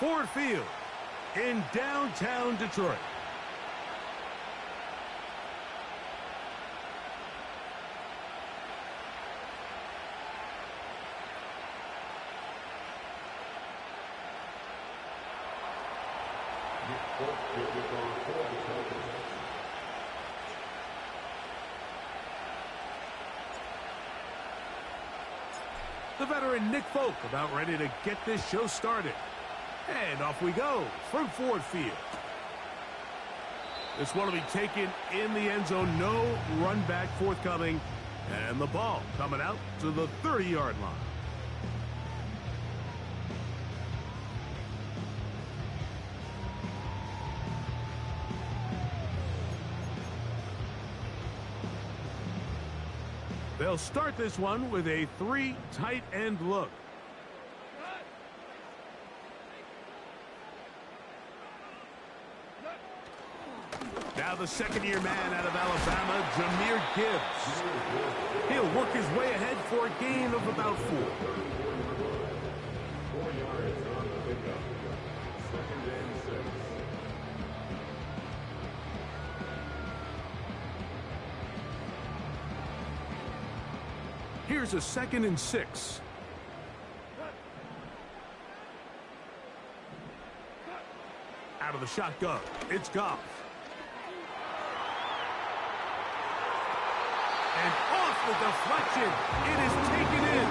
Ford Field in downtown Detroit. The veteran Nick Folk about ready to get this show started. And off we go from Ford Field. This one will be taken in the end zone. No run back forthcoming. And the ball coming out to the 30-yard line. They'll start this one with a 3 tight end look. Now the second-year man out of Alabama, Jahmyr Gibbs. He'll work his way ahead for a gain of about 4. 4 yards on the pickup. 2nd and 6. Here's a 2nd and 6. Out of the shotgun, it's Goff. And off the deflection, it is taken in.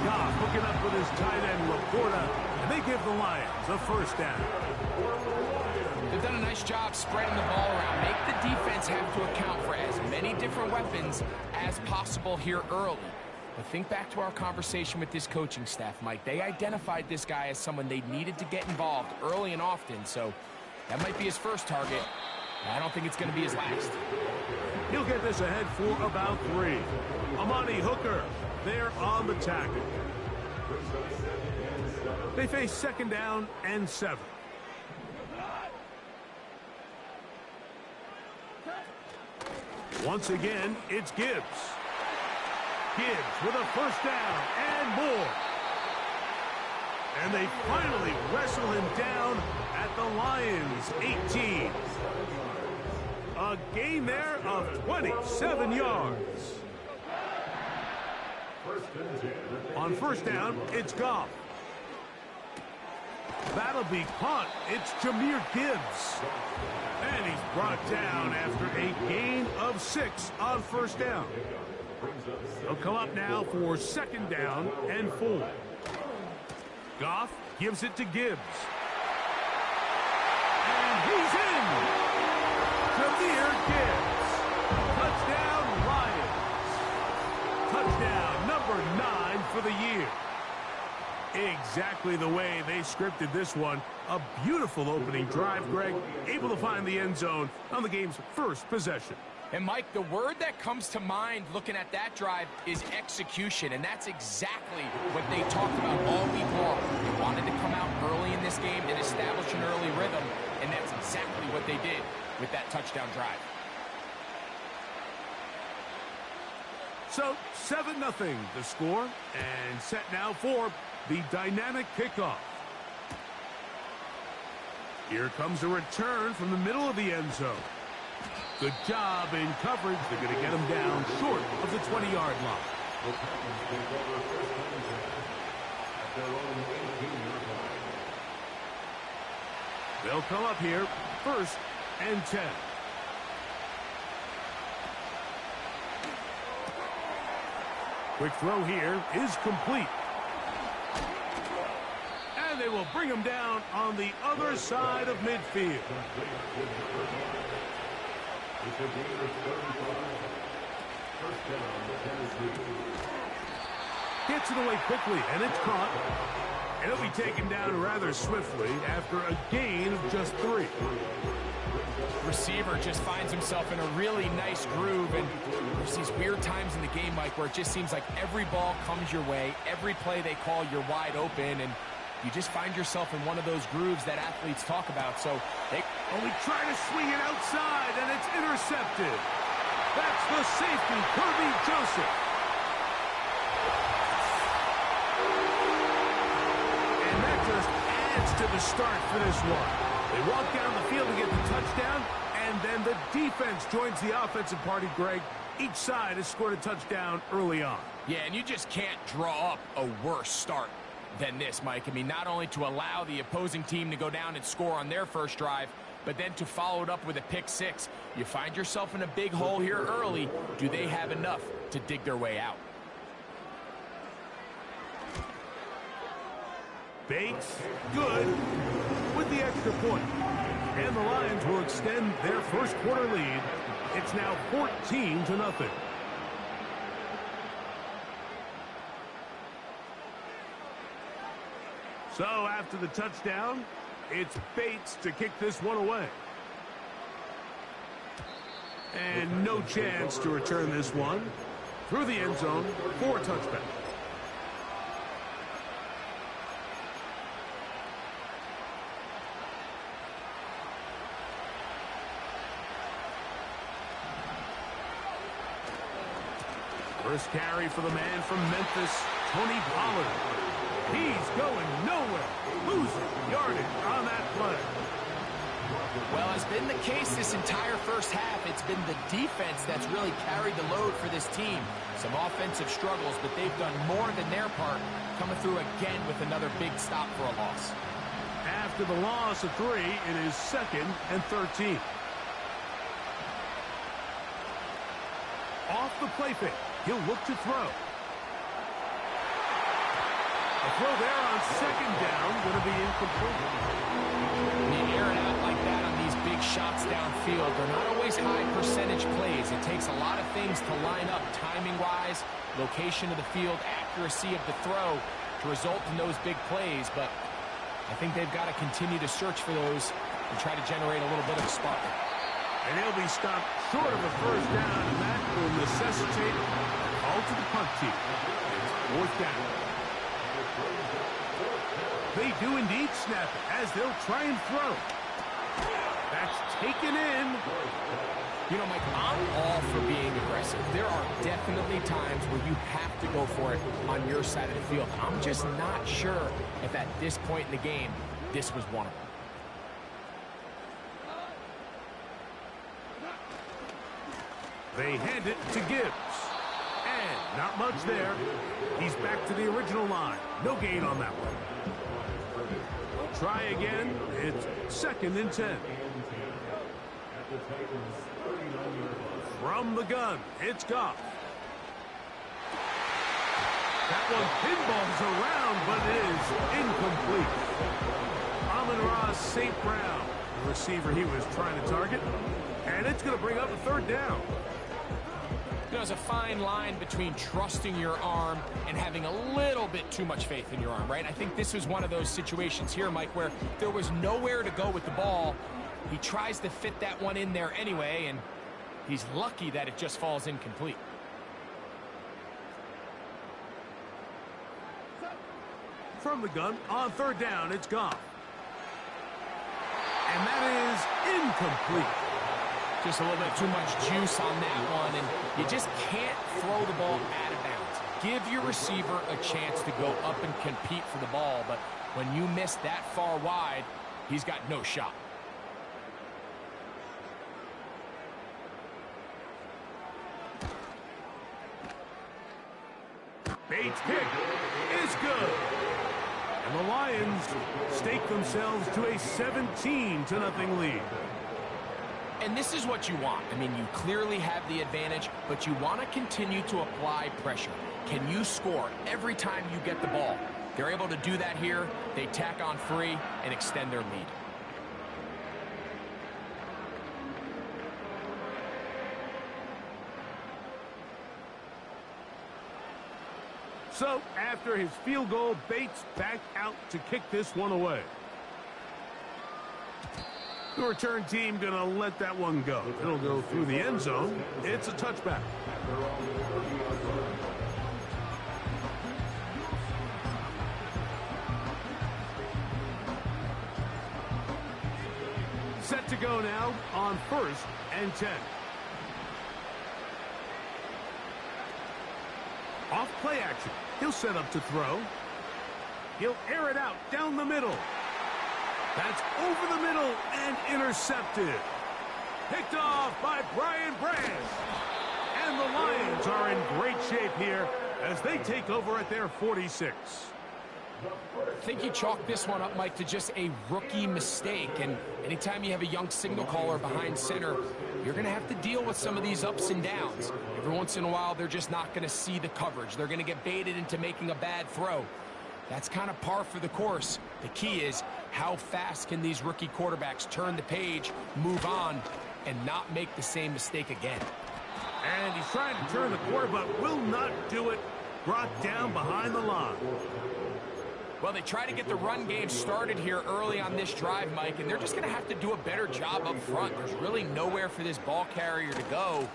Goff hooking up with his tight end, Laporta, and they give the Lions a first down. They've done a nice job spreading the ball around. Make the defense have to account for as many different weapons as possible here early. But think back to our conversation with this coaching staff, Mike. They identified this guy as someone they needed to get involved early and often, so that might be his first target. I don't think it's going to be his last. He'll get this ahead for about 3. Amani Hooker there on the tackle. They face 2nd down and 7. Once again, it's Gibbs. Gibbs with a first down and more. And they finally wrestle him down at the Lions' 18. A gain there of 27 yards. On first down, it's Goff. That'll be caught. It's Jahmyr Gibbs. And he's brought down after a gain of 6 on first down. He'll come up now for 2nd down and 4. Goff gives it to Gibbs. And he's in. Jahmyr Gibbs. Touchdown, Lions. Touchdown number 9 for the year. Exactly the way they scripted this one. A beautiful opening drive, Greg. Able to find the end zone on the game's first possession. And, Mike, the word that comes to mind looking at that drive is execution, and that's exactly what they talked about all week long. They wanted to come out early in this game and establish an early rhythm, and that's exactly what they did with that touchdown drive. So, 7-0 the score, and set now for the dynamic kickoff. Here comes a return from the middle of the end zone. Good job in coverage. They're going to get him down short of the 20-yard line. They'll come up here, 1st and 10. Quick throw here is complete. And they will bring him down on the other side of midfield. Gets it away quickly, and it's caught. And it'll be taken down rather swiftly after a gain of just 3. Receiver just finds himself in a really nice groove, and there's these weird times in the game, Mike, where it just seems like every ball comes your way, every play they call, you're wide open, and you just find yourself in one of those grooves that athletes talk about. So they only try to swing it outside, and it's intercepted. That's the safety, Kirby Joseph. And that just chance to the start for this one. They walk down the field to get the touchdown, and then the defense joins the offensive party, Greg. Each side has scored a touchdown early on. Yeah, and you just can't draw up a worse start than this, Mike. I mean, not only to allow the opposing team to go down and score on their first drive, but then to follow it up with a pick six. You find yourself in a big hole here early. Do they have enough to dig their way out? Bates, good, with the extra point. And the Lions will extend their first quarter lead. It's now 14-0. So after the touchdown, it's Bates to kick this one away. And no chance to return this one through the end zone for a touchback. First carry for the man from Memphis, Tony Pollard. He's going nowhere. Losing yardage on that play. Well, as been the case this entire first half, it's been the defense that's really carried the load for this team. Some offensive struggles, but they've done more than their part, coming through again with another big stop for a loss. After the loss of 3, it is 2nd and 13. Off the play fake. He'll look to throw. A throw there on 2nd down, going to be incomplete. When you air it out like that on these big shots downfield, they're not always high percentage plays. It takes a lot of things to line up timing-wise, location of the field, accuracy of the throw to result in those big plays. But I think they've got to continue to search for those and try to generate a little bit of a spark. And he'll be stopped short of a first down, and that will necessitate a call to the punt team. It's 4th down. They do indeed snap it as they'll try and throw. That's taken in. You know, Mike, I'm all for being aggressive. There are definitely times where you have to go for it on your side of the field. I'm just not sure if at this point in the game, this was one of them. They hand it to Gibbs. And not much there. He's back to the original line. No gain on that one. Try again. It's 2nd and 10. From the gun, it's Goff. That one pinballs around, but it is incomplete. Amon-Ra St. Brown, the receiver he was trying to target. And it's going to bring up a 3rd down. There's a fine line between trusting your arm and having a little bit too much faith in your arm, right? I think this was one of those situations here, Mike, where there was nowhere to go with the ball. He tries to fit that one in there anyway, and he's lucky that it just falls incomplete. From the gun, on 3rd down, it's Goff. And that is incomplete. Just a little bit too much juice on that one, and you just can't throw the ball out of bounds. Give your receiver a chance to go up and compete for the ball, but when you miss that far wide, he's got no shot. Bates' kick is good. And the Lions stake themselves to a 17-0 lead. And this is what you want. I mean, you clearly have the advantage, but you want to continue to apply pressure. Can you score every time you get the ball? They're able to do that here. They tack on 3 and extend their lead. So, after his field goal, Bates back out to kick this one away. The return team going to let that one go. It'll go through the end zone. It's a touchback. Set to go now on 1st and 10. Off play action. He'll set up to throw. He'll air it out down the middle. That's over the middle and intercepted. Picked off by Brian Branch. And the Lions are in great shape here as they take over at their 46. I think you chalk this one up, Mike, to just a rookie mistake. And anytime you have a young signal caller behind center, you're going to have to deal with some of these ups and downs. Every once in a while, they're just not going to see the coverage. They're going to get baited into making a bad throw. That's kind of par for the course. The key is how fast can these rookie quarterbacks turn the page, move on, and not make the same mistake again. And he's trying to turn the corner, but will not do it. Brought down behind the line. Well, they try to get the run game started here early on this drive, Mike, and they're just going to have to do a better job up front. There's really nowhere for this ball carrier to go.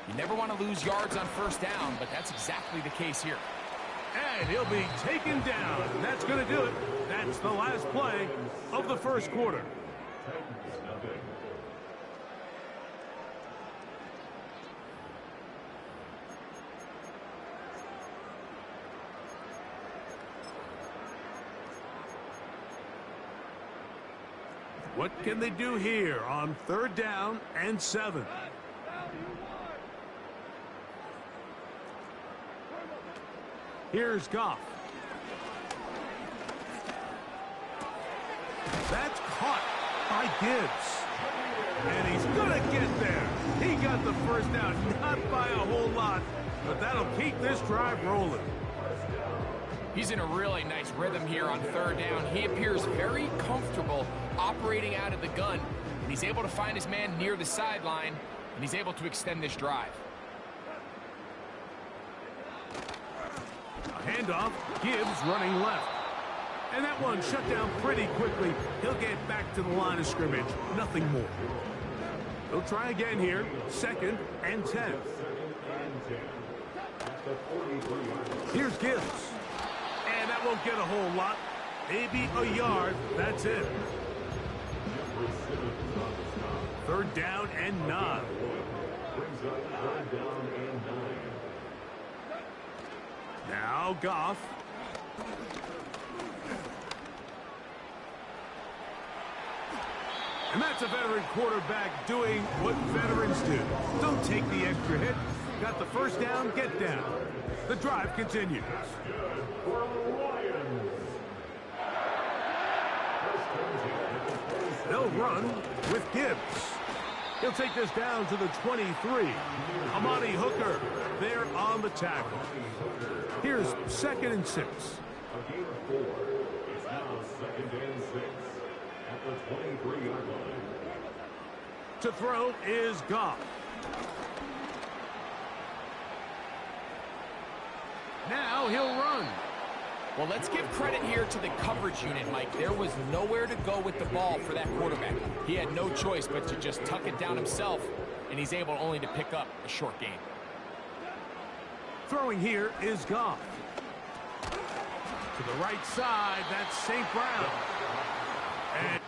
You never want to lose yards on first down, but that's exactly the case here. And he'll be taken down. That's going to do it. That's the last play of the first quarter. What can they do here on 3rd down and 7? Here's Goff. That's caught by Gibbs. And he's going to get there. He got the first down, not by a whole lot, but that'll keep this drive rolling. He's in a really nice rhythm here on 3rd down. He appears very comfortable operating out of the gun, and he's able to find his man near the sideline, and he's able to extend this drive. A handoff, Gibbs running left. And that one shut down pretty quickly. He'll get back to the line of scrimmage, nothing more. He'll try again here, 2nd and 10. Here's Gibbs. And that won't get a whole lot. Maybe a yard. That's it. 3rd down and 9. Now Goff. And that's a veteran quarterback doing what veterans do. Don't take the extra hit. Got the first down, get down. The drive continues. They'll run with Gibbs. He'll take this down to the 23. Amani Hooker there on the tackle. Here's 2nd and 6. A gain of 4. It's now 2nd and 6 at the 23-yard line. To throw is Goff. Now he'll run. Well, let's give credit here to the coverage unit, Mike. There was nowhere to go with the ball for that quarterback. He had no choice but to just tuck it down himself, and he's able only to pick up a short gain. Throwing here is Goff. To the right side, that's St. Brown. And